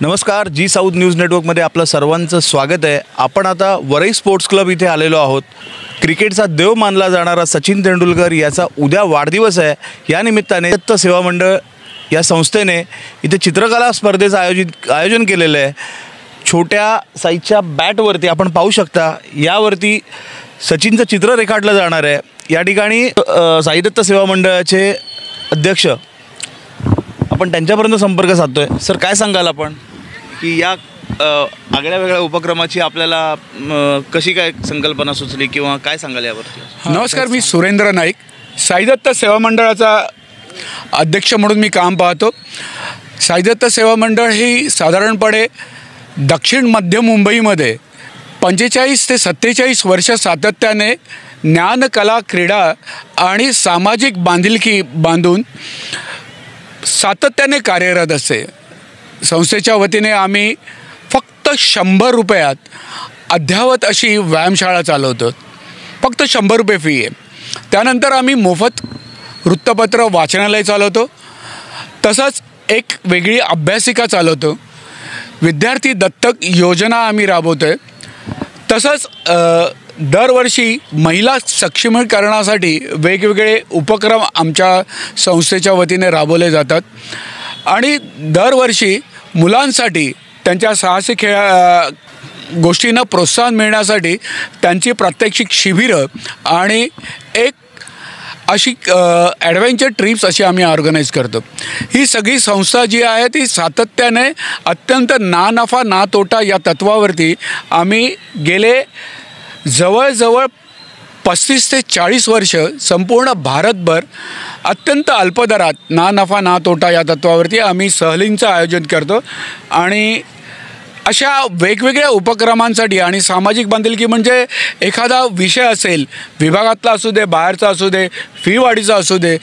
नमस्कार, जी south news नेटवर्कमध्ये आपलं सर्वांचं स्वागत आहे। आपण आता वरई स्पोर्ट्स क्लब इथे आलेलो आहोत। क्रिकेटचा देव मानला जाणारा सचिन तेंडुलकर याचा उद्या वाढदिवस आहे। या निमित्ताने दत्त सेवा मंडळ या संस्थेने इथे चित्रकला स्पर्धेचं आयोजन केलेलं आहे। छोट्या साईजच्या बॅटवरती आपण पाहू शकता, यावरती सचिनचं चित्र रेखाटलं जाणार आहे। या ठिकाणी साई दत्त सेवा मंडळाचे अध्यक्ष आपण त्यांच्यापर्यंत संपर्क साधतोय। सर, काय सांगाल आपण की या आगळ्या वेगळ्या उपक्रमाची आपल्याला कशी काय संकल्पना सुचली किंवा काय सांगाल यावरती? नमस्कार, मी सुरेंद्र नाईक, साई दत्त सेवा मंडळाचा अध्यक्ष म्हणून मी काम पाहतो। साई दत्त सेवा मंडळ ही साधारणपणे दक्षिण मध्य मुंबईमध्ये 45 ते 47 वर्ष सातत्याने ज्ञान, कला, क्रीडा आणि सामाजिक बांधिलकी बांधून सातत्याने कार्यरत असते। संस्थेच्या वतीने आम्ही फक्त 100 रुपयात अद्ययावत अशी व्यायामशाळा चालवतो। फक्त 100 रुपये फी आहे। त्यानंतर आम्ही मोफत वृत्तपत्र वाचनालय चालवतो। तसंच एक वेगळी अभ्यासिका चालवतो। विद्यार्थी दत्तक योजना आम्ही राबवतो आहे। तसंच दरवर्षी महिला सक्षमीकरणासाठी वेगवेगळे उपक्रम आमच्या संस्थेच्या वतीने राबवले जातात आणि दरवर्षी मुलांसाठी त्यांच्या साहसी गोष्टींना प्रोत्साहन मिळण्यासाठी त्यांची प्रात्यक्षिक शिबिरं आणि एक अशी ॲडव्हेंचर ट्रिप्स अशी आम्ही ऑर्गनाईज करतो। ही सगळी संस्था जी आहे ती सातत्याने अत्यंत ना नफा ना तोटा या तत्वावरती आम्ही गेले जवळजवळ 35 ते 40 वर्ष संपूर्ण भारतभर अत्यंत अल्पदरात ना नफा ना तोटा या तत्वावरती आम्ही सहलींचं आयोजन करतो आणि अशा वेगवेगळ्या उपक्रमांसाठी आणि सामाजिक बांधिलकी म्हणजे एखादा विषय असेल, विभागातला असू दे, बाहेरचा असू दे, फी वाढीचा असू दे,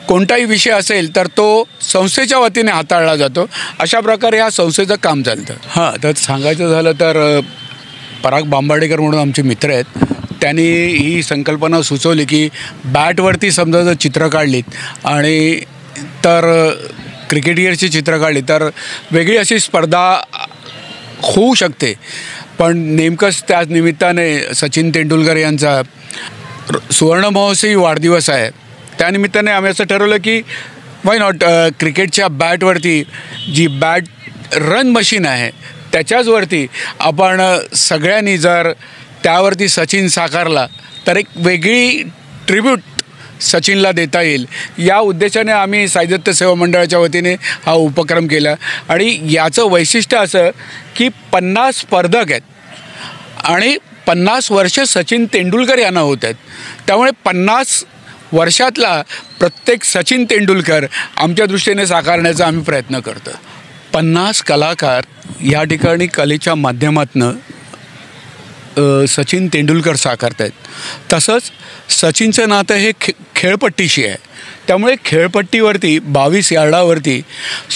कोणताही विषय असेल तर तो संस्थेच्या वतीने हाताळला जातो। अशा प्रकारे ह्या संस्थेचं काम चालतं। हां, तर सांगायचं झालं तर पराग बांबाडेकर म्हणून आमचे मित्र आहेत, त्यांनी ही संकल्पना सुचवली की बॅटवरती समजा जर चित्र काढलीत आणि तर क्रिकेटियरची चित्र काढली तर वेगळी अशी स्पर्धा होऊ शकते। पण नेमकंच त्याच निमित्ताने सचिन तेंडुलकर यांचा सुवर्ण महोत्सवी वाढदिवस आहे। त्यानिमित्ताने आम्ही असं ठरवलं की वाय नॉट क्रिकेटच्या बॅटवरती जी बॅट रन मशीन आहे त्याच्याचवरती आपण सगळ्यांनी जर त्यावरती सचिन साकारला तर एक वेगळी ट्रिब्यूट सचिनला देता येईल, या उद्देशाने आम्ही साई दत्त सेवा मंडळाच्या वतीने हा उपक्रम केला। आणि याचं वैशिष्ट्य असं की 50 स्पर्धक आहेत आणि 50 वर्ष सचिन तेंडुलकर यांना होत आहेत। त्यामुळे 50 वर्षातला प्रत्येक सचिन तेंडुलकर आमच्या दृष्टीने साकारण्याचा आम्ही प्रयत्न करतो। 50 कलाकार या ठिकाणी कलेच्या माध्यमातून सचिन तेंडुलकर साकारत आहेत। तसंच सचिनचं नातं हे खेळपट्टीशी आहे। त्यामुळे खेळपट्टीवरती 22 यार्डावरती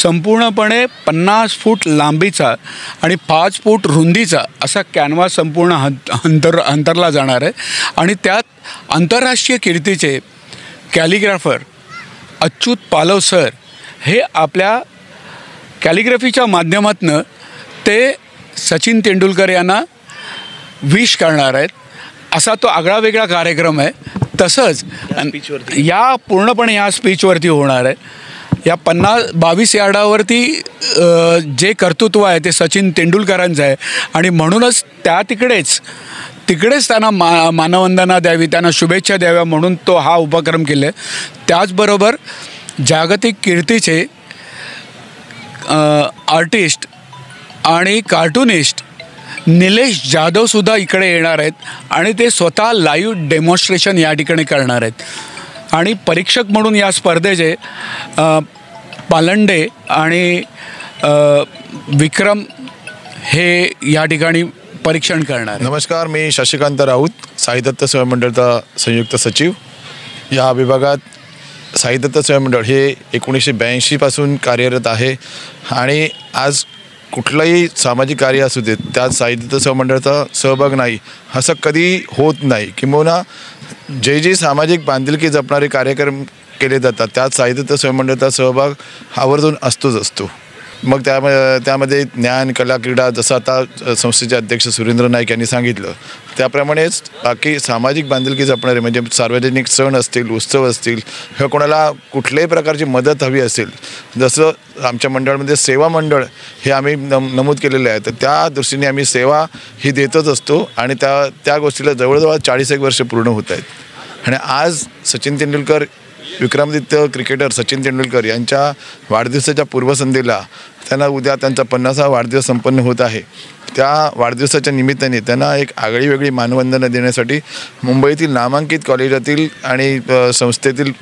संपूर्णपणे 50 फूट लांबीचा आणि 5 फूट रुंदीचा असा कॅनव्हास संपूर्ण अंतरला जाणार आहे आणि त्यात आंतरराष्ट्रीय कीर्तीचे कॅलिग्राफर अच्युत पालव सर हे आपल्या कॅलिग्राफीच्या माध्यमातून ते सचिन तेंडुलकर यांना विश करणार आहेत। असा तो आगळा वेगळा कार्यक्रम आहे। तसंच या पूर्णपणे ह्या स्पीचवरती होणार आहे। या 22 यार्डावरती जे कर्तृत्व आहे ते सचिन तेंडुलकरांचं आहे आणि म्हणूनच तिकडेच त्यांना मानवंदना द्यावी, त्यांना शुभेच्छा द्याव्या म्हणून तो हा उपक्रम केला आहे। त्याचबरोबर जागतिक कीर्तीचे आर्टिस्ट आणि कार्टूनिस्ट निलेश जाधवसुद्धा इकडे येणार आहेत आणि ते स्वतः लाईव्ह डेमॉन्स्ट्रेशन या ठिकाणी करणार आहेत। आणि परीक्षक म्हणून या स्पर्धेचे पालंडे आणि विक्रम हे या ठिकाणी परीक्षण करणार। नमस्कार, मी शशिकांत राऊत, साई दत्त सेवा मंडळाचा संयुक्त सचिव। या विभागात साई दत्त सेवा मंडळ हे 1982 पासून कार्यरत आहे आणि आज कुठलंही सामाजिक कार्य असू दे त्यात साई दत्त सेवा मंडळाचा सहभाग नाही असं कधी होत नाही। किंबहुना जे सामाजिक बांधिलकी जपणारे कार्यक्रम केले जातात त्यात साई दत्त सेवा मंडळाचा सहभाग आवर्जून असतो। मग त्यामध्ये ज्ञान, कला, क्रीडा, जसं आता संस्थेचे अध्यक्ष सुरेंद्र नाईक यांनी सांगितलं त्याप्रमाणेच बाकी सामाजिक बांधिलकी जपणारे म्हणजे सार्वजनिक सण असतील, उत्सव असतील, किंवा कोणाला कुठल्याही प्रकारची मदत हवी असेल, जसं आमच्या मंडळामध्ये सेवा मंडळ हे आम्ही नमूद केलेलं आहे, तर त्या दृष्टीने आम्ही सेवा ही देतच असतो आणि त्या गोष्टीला जवळजवळ 41 वर्ष पूर्ण होत आहेत. आणि आज सचिन तेंडुलकर, विक्रमादित्य क्रिकेटर सचिन तेंडुलकर यांच्या वाढदिवसाच्या पूर्वसंध्येला त्यांना उद्या त्यांचा 50वा वाढदिवस संपन्न होत आहे. त्या वाढदिवसाच्या निमित्ताने त्यांना एक आगळीवेगळी मानवंदना देण्यासाठी मुंबईतील नामांकित कॉलेजातील आणि संस्थेतील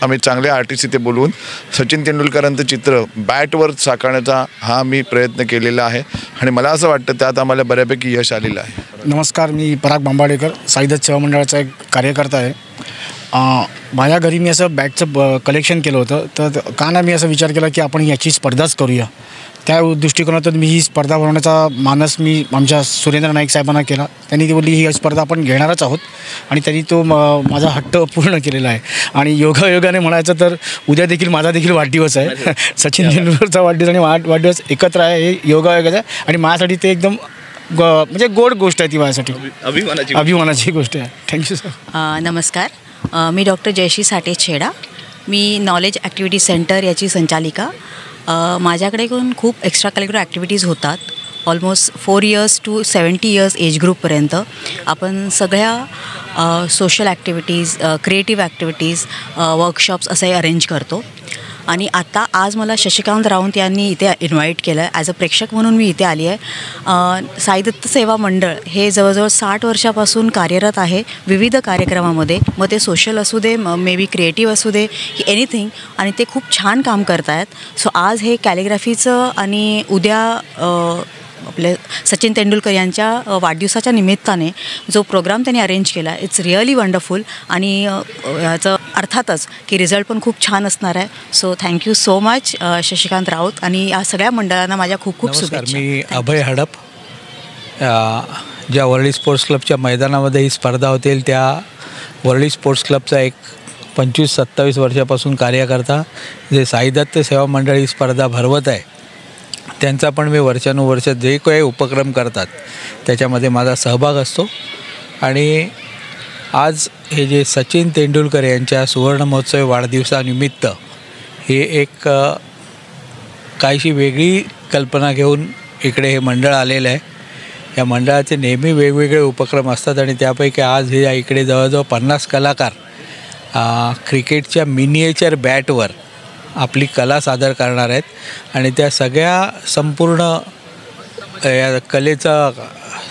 आम्ही चांगल्या आर्टिस्ट इथे बोलवून सचिन तेंडुलकरांचं चित्र बॅटवर साकारण्याचा हा मी प्रयत्न केलेला आहे आणि मला असं वाटतं त्यात आम्हाला बऱ्यापैकी यश आलेलं आहे. नमस्कार, मी पराग बांबाडेकर, साईदत्त सेवा मंडळाचा एक कार्यकर्ता आहे. माझ्या घरी मी असं बॅटचं कलेक्शन केलं होतं, तर का ना मी असा विचार केला की आपण याची स्पर्धाच करूया. त्या दृष्टिकोनातून मी ही स्पर्धा भरवण्याचा मानस मी आमच्या सुरेंद्र नाईक साहेबांना केला. त्यांनी ती बोलली ही स्पर्धा आपण घेणारच आहोत आणि त्यांनी तो माझा हट्ट पूर्ण केलेला आहे. आणि योगायोगाने म्हणायचं तर उद्या देखील माझा देखील वाढदिवस आहे. सचिन तेंडुलकरचा वाढदिवस आणि वाढदिवस एकत्र आहे, हे योगायोगाचं आहे आणि माझ्यासाठी ते एकदम म्हणजे गोड गोष्ट आहे ती, माझ्यासाठी अभिमानाची गोष्ट आहे. Thank you sir. नमस्कार, मी डॉक्टर जयश्री साठे छेडा, मी नॉलेज ॲक्टिव्हिटी सेंटर याची संचालिका. माझ्याकडे खूप एक्स्ट्रा करिक्युलर ॲक्टिव्हिटीज होतात. Almost 4 years to 70 years age ग्रुपपर्यंत आपण सगळ्या social activities, creative activities, workshops असे अरेंज करतो. आणि आता आज मला शशिकांत राऊत यांनी इथे इन्व्हाइट केलं आहे. ॲज अ प्रेक्षक म्हणून मी इथे आली आहे. साईदत्त सेवा मंडळ हे जवळजवळ 60 वर्षापासून कार्यरत आहे विविध कार्यक्रमामध्ये, मग ते सोशल असू दे, मे बी क्रिएटिव्ह असू दे, की एनिथिंग, आणि ते खूप छान काम करत आहेत. सो आज हे कॅलिग्राफीचं आणि उद्या आपले सचिन तेंडुलकर यांच्या वाढदिवसाच्या निमित्ताने जो प्रोग्राम त्यांनी अरेंज केला, इट्स रिअली वंडरफुल. आणि याचं अर्थातच की रिझल्ट पण खूप छान असणार आहे. So thank you so much Shashikant Raut आणि या सगळ्या मंडळांना माझ्या खूप खूप शुभेच्छा. मी अभय हडप, ज्या वर्ल्ड स्पोर्ट्स क्लबच्या मैदानामध्ये ही स्पर्धा होतील त्या वर्ल्ड स्पोर्ट्स क्लबचा एक 25-27 वर्षापासून कार्यकर्ता, जे साईदत्त सेवा मंडळ ही स्पर्धा भरवत आहे त्यांचा पण मी वर्षानुवर्ष जे काही उपक्रम करतात त्याच्यामध्ये माझा सहभाग असतो. आणि आज हे जे सचिन तेंडुलकर यांच्या सुवर्ण महोत्सवी वाढदिवसानिमित्त हे एक काहीशी वेगळी कल्पना घेऊन इकडे हे मंडळ आलेलं आहे. या मंडळाचे नेहमी वेगवेगळे उपक्रम असतात आणि त्यापैकी आज हे इकडे जवळजवळ 50 कलाकार क्रिकेटच्या मिनिएचर बॅटवर आपली कला सादर करणार आहेत. आणि त्या सगळ्या संपूर्ण या कलेचा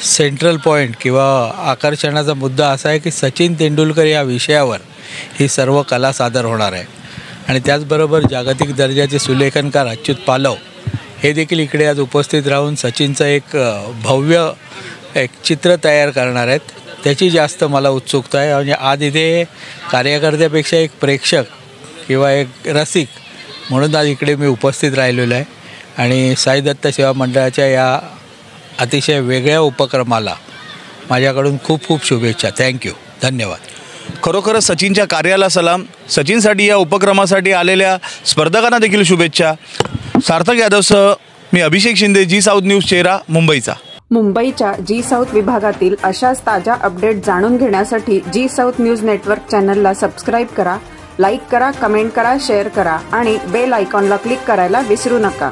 सेंट्रल पॉईंट किंवा आकर्षणाचा मुद्दा असा आहे की सचिन तेंडुलकर या विषयावर ही सर्व कला सादर होणार आहे. आणि त्याचबरोबर जागतिक दर्जाचे सुलेखनकार अच्युत पालव हे देखील इकडे आज उपस्थित राहून सचिनचं एक भव्य चित्र तयार करणार आहेत. त्याची जास्त मला उत्सुकता आहे. म्हणजे आज इथे कार्यकर्त्यापेक्षा एक प्रेक्षक किंवा एक रसिक म्हणून आज इकडे मी उपस्थित राहिलेलो आहे. आणि साईदत्त सेवा मंडळाच्या या अतिशय वेगळ्या उपक्रमाला माझ्याकडून खूप खूप शुभेच्छा. थँक्यू, धन्यवाद. खरोखरच सचिनच्या कार्याला सलाम. सचिनसाठी या उपक्रमासाठी आलेल्या स्पर्धकांना देखील शुभेच्छा. सार्थक यादवसह मी अभिषेक शिंदे, जी साऊथ न्यूज, चेहरा, मुंबईचा. मुंबईच्या जी साऊथ विभागातील अशाच ताज्या अपडेट जाणून घेण्यासाठी जी साऊथ न्यूज नेटवर्क चॅनलला सबस्क्राईब करा, लाईक करा, कमेंट करा, शेअर करा आणि बेल आयकॉनला क्लिक करायला विसरू नका.